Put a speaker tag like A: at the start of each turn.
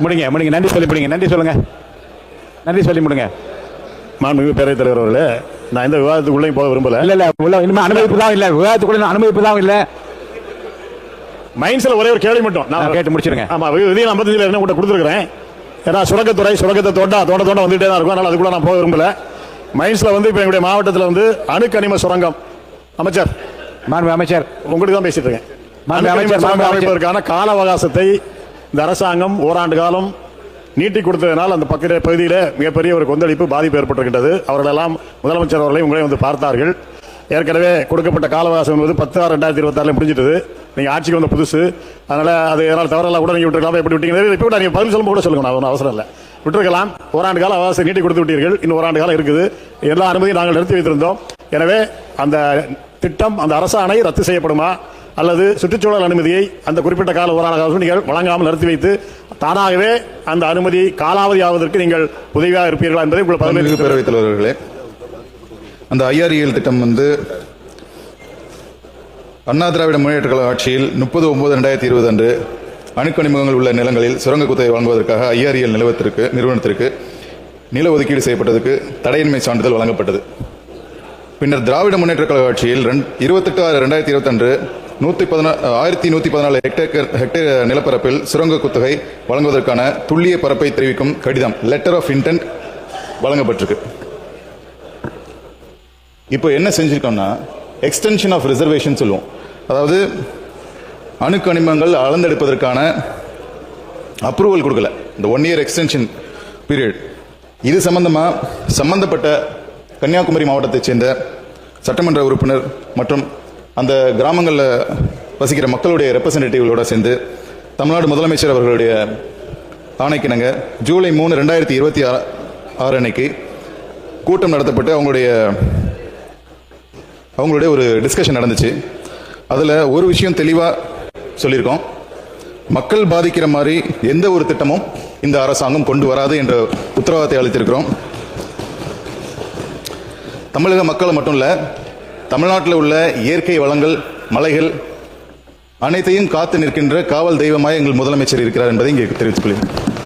A: முடிங்க முடிங்க. நன்றி சொல்லி முடிங்க. நன்றி சொல்லுங்க. நன்றி சொல்லி முடிங்க.
B: மாண்புமிகு பேரவைத் தலைவர் அவர்களே, நான் இந்த விவாதத்துக்குள்ளேயும் போக விரும்பல.
A: இல்ல இல்ல உள்ள இனிமே அனுமதிப்பு தான் இல்ல. விவாதத்துக்குள்ள அனுமதிப்பு தான் இல்ல.
B: மைன்ஸ்ல ஒரே ஒரு கேள்வி மட்டும் நான்
A: கேட்டு முடிச்சிருங்க.
B: ஆமா, விதிகள் 55 என்ன கூட கொடுத்துருக்கிறேன். ஏன்னா சுரங்கத்துறை சுரங்கத்தை தோண்ட வந்துட்டே தான் இருக்கும். அதனால அதுக்குள்ள நான் போக விரும்பல. மைன்ஸ்ல வந்து இப்ப எங்களுடைய மாவட்டத்தில் வந்து அணுக்கனிம சுரங்கம் அமைச்சர்
A: அமைச்சர்
B: உங்களுக்கு தான் பேசிட்டு இருக்கேன். அமைப்பதற்கான கால அவகாசத்தை இந்த அரசாங்கம் ஓராண்டு காலம் நீட்டி கொடுத்ததனால் அந்த பகுதியில் மிகப்பெரிய ஒரு கொந்தளிப்பு பாதிப்பு ஏற்பட்டிருக்கின்றது. அவர்களெல்லாம் முதலமைச்சர் அவர்களை உங்களை வந்து பார்த்தார்கள். ஏற்கனவே கொடுக்கப்பட்ட கால அவகாசம் என்பது 10/6/2026 முடிஞ்சிட்டது. நீங்க ஆட்சிக்கு வந்த புதுசு, அதனால தவறெல்லாம் கூட நீங்க விட்டுருக்கலாம். எப்படி விட்டீங்க இப்போ கூட நீங்க பதில் சொல்லும் கூட சொல்லுங்க. நான் அவசரம் இல்லை, விட்டுருக்கலாம். ஓராண்டு கால அவகாசம் நீட்டி கொடுத்து விட்டீர்கள். இன்னும் ஓராண்டு காலம் இருக்குது. எல்லா அனுமதியும் நாங்கள் நிறுத்தி வைத்திருந்தோம். எனவே அந்த திட்டம், அந்த அரசாணை ரத்து செய்யப்படுமா அல்லது சுற்றுச்சூழல் அனுமதியை அந்த குறிப்பிட்ட கால ஓராண்டு காலம் நீங்கள் வழங்காமல் நிறுத்தி வைத்து தானாகவே அந்த அனுமதி காலாவதி ஆவதற்கு நீங்கள் உதவியாக இருப்பீர்களா என்பதை உங்கள்
C: பேரவைத் தலைவர்களே, அந்த IREL திட்டம் வந்து அண்ணா திராவிட முன்னேற்ற கழக ஆட்சியில் 30/9/2020 அன்று அணுக்கனிமங்கள் உள்ள நிலங்களில் சுரங்க குத்தகை வழங்குவதற்காக IREL நிறுவனத்திற்கு நில ஒதுக்கீடு செய்யப்பட்டதற்கு தடையின்மை சான்றிதழ் வழங்கப்பட்டது. பின்னர் திராவிட முன்னேற்ற கழக ஆட்சியில் 28/6/2020 அன்று 1114 ஹெக்டேர் நிலப்பரப்பில் சுரங்க குத்தகை வழங்குவதற்கான துல்லிய பரப்பை தெரிவிக்கும் கடிதம் லெட்டர் ஆஃப் இன்டென்ட் வழங்கப்பட்டிருக்கு. இப்போ என்ன செஞ்சிருக்கோம்னா எக்ஸ்டென்ஷன் ஆஃப் ரிசர்வேஷன் சொல்லுவோம். அதாவது அணுக்கனிமங்கள் அளந்தெடுப்பதற்கான அப்ரூவல் கொடுக்கல, இந்த 1 year எக்ஸ்டென்ஷன் பீரியட். இது சம்பந்தப்பட்ட கன்னியாகுமரி மாவட்டத்தைச் சேர்ந்த சட்டமன்ற உறுப்பினர் மற்றும் அந்த கிராமங்களில் வசிக்கிற மக்களுடைய ரெப்ரசன்டேட்டிவ்களோட சேர்ந்து தமிழ்நாடு முதலமைச்சர் அவர்களுடைய ஆணைக்கிணங்க ஜூலை 3, 2026 அன்னைக்கு கூட்டம் நடத்தப்பட்டு அவங்களுடைய ஒரு டிஸ்கஷன் நடந்துச்சு. அதில் ஒரு விஷயம் தெளிவாக சொல்லியிருக்கோம். மக்கள் பாதிக்கிற மாதிரி எந்த ஒரு திட்டமும் இந்த அரசாங்கம் கொண்டு வராது என்ற உத்தரவாதத்தை அளித்திருக்கிறோம். தமிழக மக்கள் மட்டும் இல்லை, தமிழ்நாட்டில் உள்ள இயற்கை வளங்கள், மலைகள் அனைத்தையும் காத்து நிற்கின்ற காவல் தெய்வமாய் எங்கள் முதலமைச்சர் இருக்கிறார் என்பதை இங்கே தெரிவித்துக் கொள்கிறேன்.